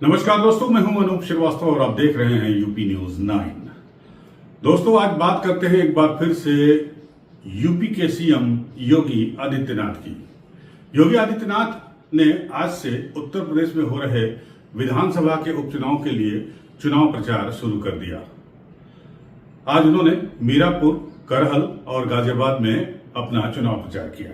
नमस्कार दोस्तों, मैं हूं अनूप श्रीवास्तव और आप देख रहे हैं यूपी न्यूज 9। दोस्तों, आज बात करते हैं एक बार फिर से यूपी के सीएम योगी आदित्यनाथ की। योगी आदित्यनाथ ने आज से उत्तर प्रदेश में हो रहे विधानसभा के उपचुनाव के लिए चुनाव प्रचार शुरू कर दिया। आज उन्होंने मीरापुर, करहल और गाजियाबाद में अपना चुनाव प्रचार किया।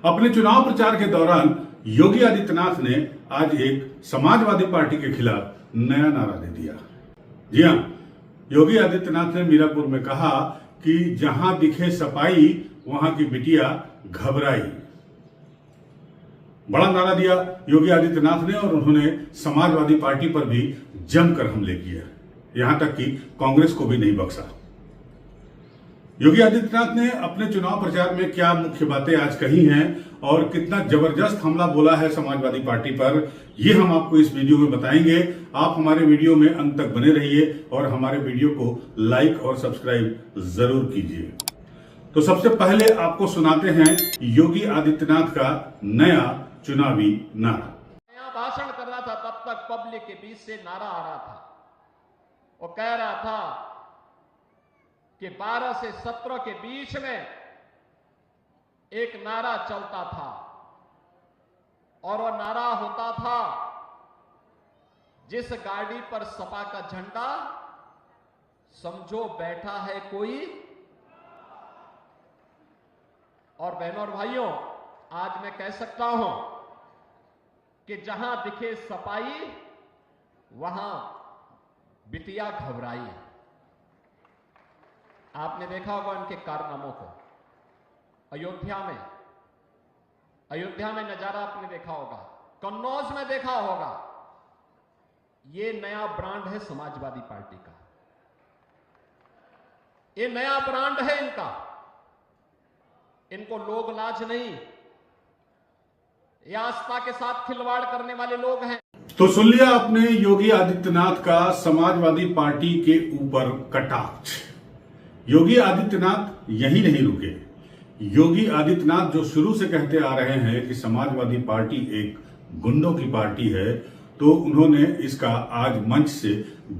अपने चुनाव प्रचार के दौरान योगी आदित्यनाथ ने आज एक समाजवादी पार्टी के खिलाफ नया नारा दे दिया। जी हां, योगी आदित्यनाथ ने मीरापुर में कहा कि जहां दिखे सपाई वहां की बिटिया घबराई। बड़ा नारा दिया योगी आदित्यनाथ ने और उन्होंने समाजवादी पार्टी पर भी जमकर हमले किए, यहां तक कि कांग्रेस को भी नहीं बख्शा। योगी आदित्यनाथ ने अपने चुनाव प्रचार में क्या मुख्य बातें आज कही हैं और कितना जबरदस्त हमला बोला है समाजवादी पार्टी पर, ये हम आपको इस वीडियो में बताएंगे। आप हमारे वीडियो में अंत तक बने रहिए और हमारे वीडियो को लाइक और सब्सक्राइब जरूर कीजिए। तो सबसे पहले आपको सुनाते हैं योगी आदित्यनाथ का नया चुनावी नारा। नया भाषण कर रहा था, तब तक पब्लिक के बीच से नारा आ रहा था। वो कह रहा था कि 12 से 17 के बीच में एक नारा चलता था और वह नारा होता था, जिस गाड़ी पर सपा का झंडा समझो बैठा है कोई। और बहनों और भाइयों, आज मैं कह सकता हूं कि जहां दिखे सपाई वहां बिटिया घबराई। आपने देखा होगा उनके कारनामों को। अयोध्या में नजारा आपने देखा होगा, कन्नौज में देखा होगा। ये नया ब्रांड है समाजवादी पार्टी का, ये नया ब्रांड है इनका। इनको लोग लाज नहीं, ये आस्था के साथ खिलवाड़ करने वाले लोग हैं। तो सुन लिया आपने योगी आदित्यनाथ का समाजवादी पार्टी के ऊपर कटाक्ष। योगी आदित्यनाथ यही नहीं रुके। योगी आदित्यनाथ जो शुरू से कहते आ रहे हैं कि समाजवादी पार्टी एक गुंडों की पार्टी है, तो उन्होंने इसका आज मंच से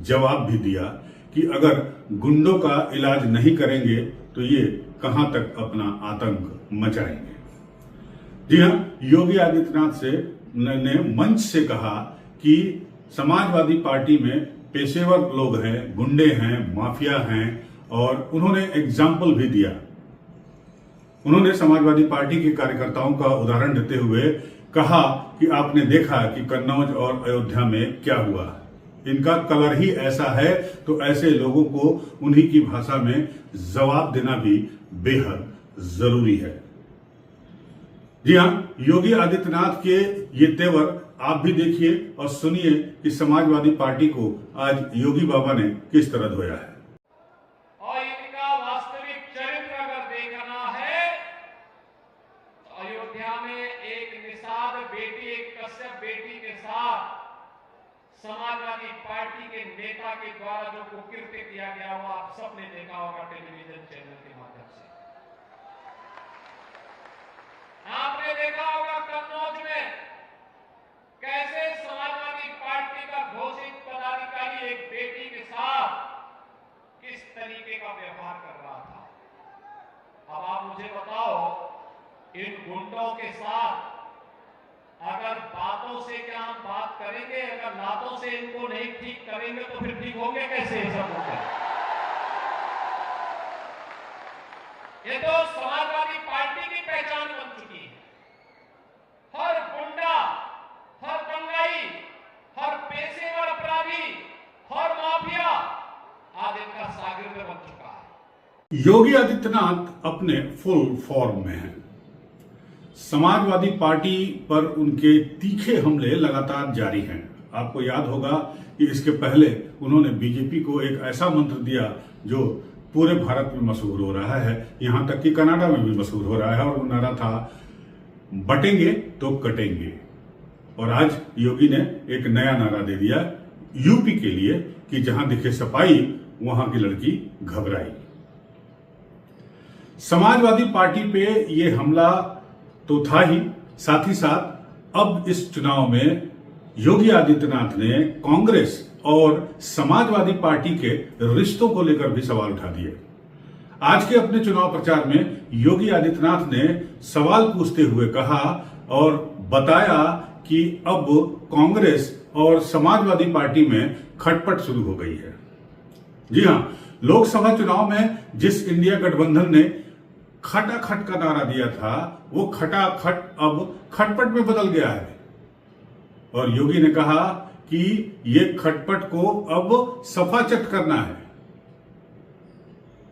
जवाब भी दिया कि अगर गुंडों का इलाज नहीं करेंगे तो ये कहां तक अपना आतंक मचाएंगे। जी हां, योगी आदित्यनाथ ने मंच से कहा कि समाजवादी पार्टी में पेशेवर लोग हैं, गुंडे हैं, माफिया हैं, और उन्होंने एग्जाम्पल भी दिया। उन्होंने समाजवादी पार्टी के कार्यकर्ताओं का उदाहरण देते हुए कहा कि आपने देखा कि कन्नौज और अयोध्या में क्या हुआ, इनका कलर ही ऐसा है, तो ऐसे लोगों को उन्हीं की भाषा में जवाब देना भी बेहद जरूरी है। जी हां, योगी आदित्यनाथ के ये तेवर आप भी देखिए और सुनिए कि समाजवादी पार्टी को आज योगी बाबा ने किस तरह धोया है। बेटी के साथ समाजवादी पार्टी के नेता के द्वारा जो कुकृत्य किया गया वो आप सबने देखा होगा टेलीविजन चैनल के माध्यम से। आपने देखा होगा कन्नौज में कैसे समाजवादी पार्टी का घोषित पदाधिकारी एक बेटी के साथ किस तरीके का व्यवहार कर रहा था। अब आप मुझे बताओ, इन गुंडों के साथ अगर बातों से क्या हम बात करेंगे, अगर लातों से इनको नहीं ठीक करेंगे तो फिर ठीक होंगे कैसे ये सब लोग? ये तो समाजवादी पार्टी की पहचान बन चुकी है। हर गुंडा, हर दंगाई, हर पेशेवर अपराधी, हर माफिया आज इनका शागिर्द बन चुका है। योगी आदित्यनाथ अपने फुल फॉर्म में हैं। समाजवादी पार्टी पर उनके तीखे हमले लगातार जारी हैं। आपको याद होगा कि इसके पहले उन्होंने बीजेपी को एक ऐसा मंत्र दिया जो पूरे भारत में मशहूर हो रहा है, यहां तक कि कनाडा में भी मशहूर हो रहा है, और वो नारा था, बटेंगे तो कटेंगे। और आज योगी ने एक नया नारा दे दिया यूपी के लिए कि जहां दिखे सपाई वहां की लड़की घबराई। समाजवादी पार्टी पे ये हमला तो था ही, साथ अब इस चुनाव में योगी आदित्यनाथ ने कांग्रेस और समाजवादी पार्टी के रिश्तों को लेकर भी सवाल उठा दिए। आज के अपने चुनाव प्रचार में योगी आदित्यनाथ ने सवाल पूछते हुए कहा और बताया कि अब कांग्रेस और समाजवादी पार्टी में खटपट शुरू हो गई है। जी हां, लोकसभा चुनाव में जिस इंडिया गठबंधन ने खटाखट का नारा दिया था, वो खटाखट अब खटपट में बदल गया है। और योगी ने कहा कि ये खटपट को अब सफाचट करना है।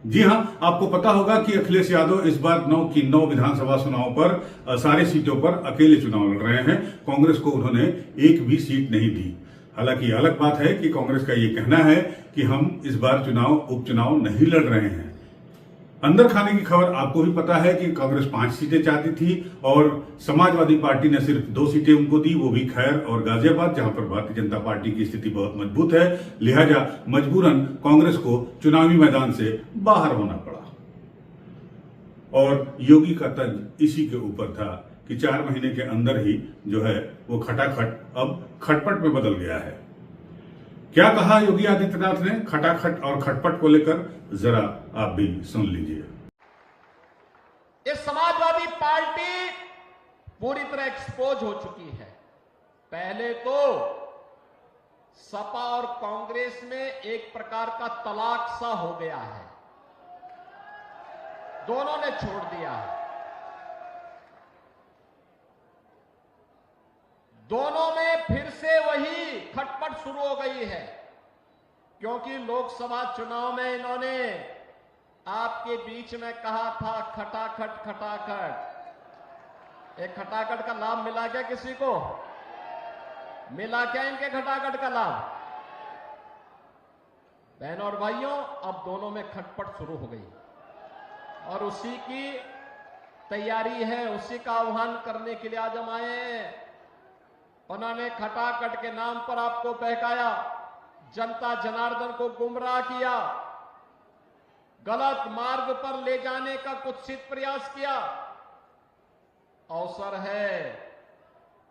जी हां, आपको पता होगा कि अखिलेश यादव इस बार 9 की 9 विधानसभा चुनाव पर सारी सीटों पर अकेले चुनाव लड़ रहे हैं। कांग्रेस को उन्होंने एक भी सीट नहीं दी। हालांकि अलग बात है कि कांग्रेस का ये कहना है कि हम इस बार उपचुनाव नहीं लड़ रहे हैं। अंदर खाने की खबर आपको भी पता है कि कांग्रेस 5 सीटें चाहती थी और समाजवादी पार्टी ने सिर्फ 2 सीटें उनको दी, वो भी खैर और गाजियाबाद, जहां पर भारतीय जनता पार्टी की स्थिति बहुत मजबूत है। लिहाजा मजबूरन कांग्रेस को चुनावी मैदान से बाहर होना पड़ा। और योगी का तंज इसी के ऊपर था कि 4 महीने के अंदर ही जो है वो खटाखट अब खटपट में बदल गया है। क्या कहा योगी आदित्यनाथ ने खटाखट और खटपट को लेकर, जरा आप भी सुन लीजिए। ये समाजवादी पार्टी पूरी तरह एक्सपोज हो चुकी है। पहले तो सपा और कांग्रेस में एक प्रकार का तलाक सा हो गया है, दोनों ने छोड़ दिया है। दोनों में फिर से वही खटपट शुरू हो गई है, क्योंकि लोकसभा चुनाव में इन्होंने आपके बीच में कहा था खटाखट खटाखट। एक खटाखट का लाभ मिला क्या किसी को? मिला क्या इनके खटाखट का लाभ? बहनों और भाइयों, अब दोनों में खटपट शुरू हो गई और उसी की तैयारी है, उसी का आह्वान करने के लिए आज हम आए हैं। उन्होंने खटाखट के नाम पर आपको बहकाया, जनता जनार्दन को गुमराह किया, गलत मार्ग पर ले जाने का कुत्सित प्रयास किया। अवसर है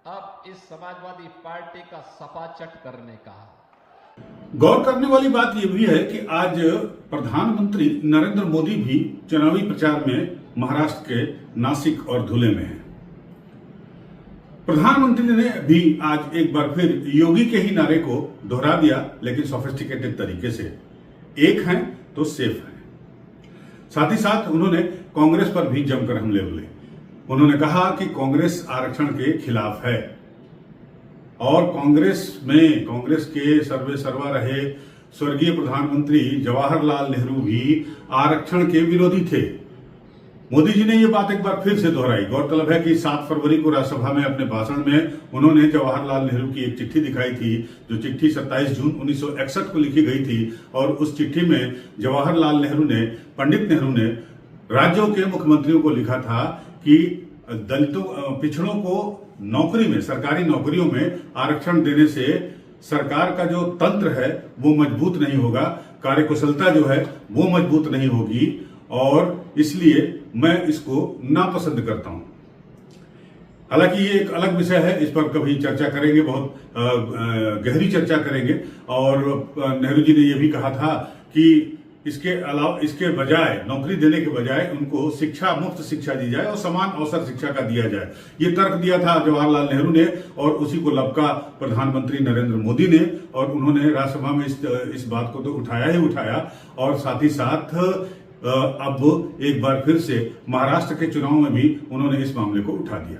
अब इस समाजवादी पार्टी का सफाचट करने का। गौर करने वाली बात यह भी है कि आज प्रधानमंत्री नरेंद्र मोदी भी चुनावी प्रचार में महाराष्ट्र के नासिक और धुले में हैं। प्रधानमंत्री ने भी आज एक बार फिर योगी के ही नारे को दोहरा दिया, लेकिन सोफिस्टिकेटेड तरीके से। एक हैं तो सेफ हैं। साथ ही साथ उन्होंने कांग्रेस पर भी जमकर हमले बोले। उन्होंने कहा कि कांग्रेस आरक्षण के खिलाफ है और कांग्रेस के सर्वे सर्वा रहे स्वर्गीय प्रधानमंत्री जवाहरलाल नेहरू भी आरक्षण के विरोधी थे। मोदी जी ने यह बात एक बार फिर से दोहराई। गौरतलब है कि 7 फरवरी को राज्यसभा में अपने भाषण में उन्होंने जवाहरलाल नेहरू की एक चिट्ठी दिखाई थी, जो चिट्ठी 27 जून 1961 को लिखी गई थी। और उस चिट्ठी में जवाहरलाल नेहरू ने, पंडित नेहरू ने राज्यों के मुख्यमंत्रियों को लिखा था कि दलितों, पिछड़ों को नौकरी में, सरकारी नौकरियों में आरक्षण देने से सरकार का जो तंत्र है वो मजबूत नहीं होगा, कार्यकुशलता जो है वो मजबूत नहीं होगी, और इसलिए मैं इसको नापसंद करता हूं। हालांकि ये एक अलग विषय है, इस पर कभी चर्चा करेंगे, बहुत गहरी चर्चा करेंगे। और नेहरू जी ने यह भी कहा था कि इसके बजाय, नौकरी देने के बजाय उनको शिक्षा, मुफ्त शिक्षा दी जाए और समान अवसर शिक्षा का दिया जाए। ये तर्क दिया था जवाहरलाल नेहरू ने और उसी को लपका प्रधानमंत्री नरेंद्र मोदी ने, और उन्होंने राज्यसभा में इस बात को तो उठाया ही उठाया। और साथ ही साथ अब एक बार फिर से महाराष्ट्र के चुनाव में भी उन्होंने इस मामले को उठा दिया।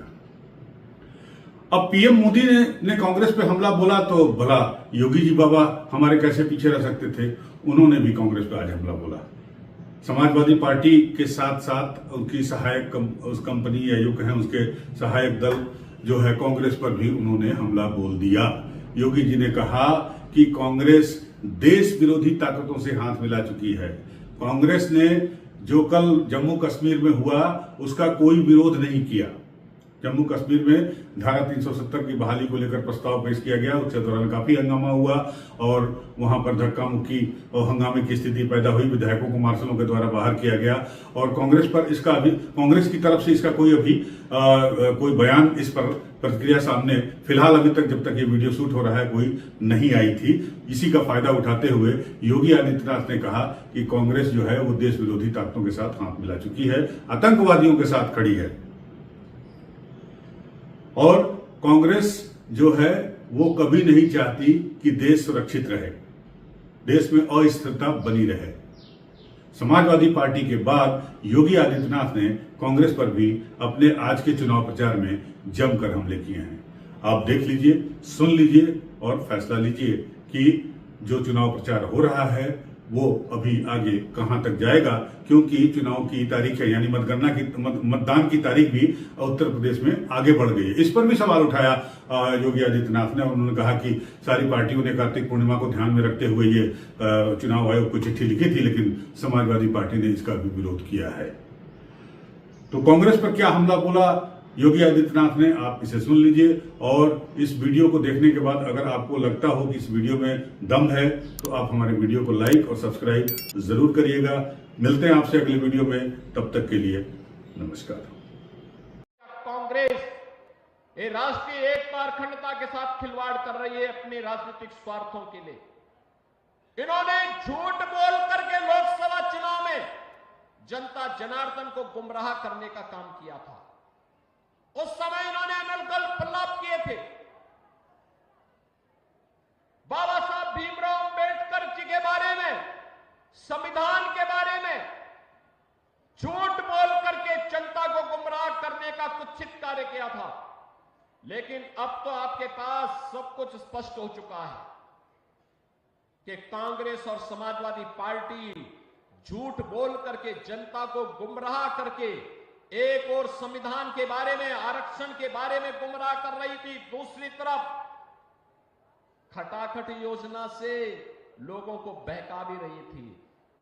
अब पीएम मोदी ने कांग्रेस पे हमला बोला तो भला योगी जी बाबा हमारे कैसे पीछे रह सकते थे? उन्होंने भी कांग्रेस पे आज हमला बोला। समाजवादी पार्टी के साथ साथ उनकी सहायक उस कंपनी या यूं कहें उसके सहायक दल जो है कांग्रेस पर भी उन्होंने हमला बोल दिया। योगी जी ने कहा कि कांग्रेस देश विरोधी ताकतों से हाथ मिला चुकी है। कांग्रेस ने जो कल जम्मू कश्मीर में हुआ उसका कोई विरोध नहीं किया। जम्मू कश्मीर में धारा 370 की बहाली को लेकर प्रस्ताव पेश किया गया, उसके दौरान काफी हंगामा हुआ और वहां पर धक्का मुक्की और हंगामे की स्थिति पैदा हुई। विधायकों को मार्शलों के द्वारा बाहर किया गया और कांग्रेस की तरफ से इसका कोई बयान इस पर प्रतिक्रिया सामने फिलहाल अभी तक जब तक ये वीडियो शूट हो रहा है कोई नहीं आई थी। इसी का फायदा उठाते हुए योगी आदित्यनाथ ने कहा कि कांग्रेस जो है वो देश विरोधी ताकतों के साथ हाथ मिला चुकी है, आतंकवादियों के साथ खड़ी है और कांग्रेस जो है वो कभी नहीं चाहती कि देश सुरक्षित रहे, देश में अस्थिरता बनी रहे। समाजवादी पार्टी के बाद योगी आदित्यनाथ ने कांग्रेस पर भी अपने आज के चुनाव प्रचार में जमकर हमले किए हैं। आप देख लीजिए, सुन लीजिए और फैसला लीजिए कि जो चुनाव प्रचार हो रहा है वो अभी आगे कहां तक जाएगा, क्योंकि चुनाव की तारीख है यानी मतदान की तारीख भी उत्तर प्रदेश में आगे बढ़ गई है। इस पर भी सवाल उठाया योगी आदित्यनाथ ने। उन्होंने कहा कि सारी पार्टियों ने कार्तिक पूर्णिमा को ध्यान में रखते हुए ये चुनाव आयोग को चिट्ठी लिखी थी, लेकिन समाजवादी पार्टी ने इसका भी विरोध किया है। तो कांग्रेस पर क्या हमला बोला योगी आदित्यनाथ ने, आप इसे सुन लीजिए और इस वीडियो को देखने के बाद अगर आपको लगता हो कि इस वीडियो में दम है तो आप हमारे वीडियो को लाइक और सब्सक्राइब जरूर करिएगा। मिलते हैं आपसे अगले वीडियो में, तब तक के लिए नमस्कार। कांग्रेस ये राष्ट्रीय एकता और अखंडता के साथ खिलवाड़ कर रही है अपने राजनीतिक स्वार्थों के लिए। इन्होंने झूठ बोल करके लोकसभा चुनाव में जनता जनार्दन को गुमराह करने का काम किया था। उस समय इन्होंने अनर्गल प्रलाप किए थे। बाबा साहब भीमराव अंबेडकर जी के बारे में, संविधान के बारे में झूठ बोल करके जनता को गुमराह करने का कुत्सित कार्य किया था। लेकिन अब तो आपके पास सब कुछ स्पष्ट हो चुका है कि कांग्रेस और समाजवादी पार्टी झूठ बोल करके जनता को गुमराह करके एक और संविधान के बारे में, आरक्षण के बारे में गुमराह कर रही थी, दूसरी तरफ खटाखट योजना से लोगों को बहका भी रही थी।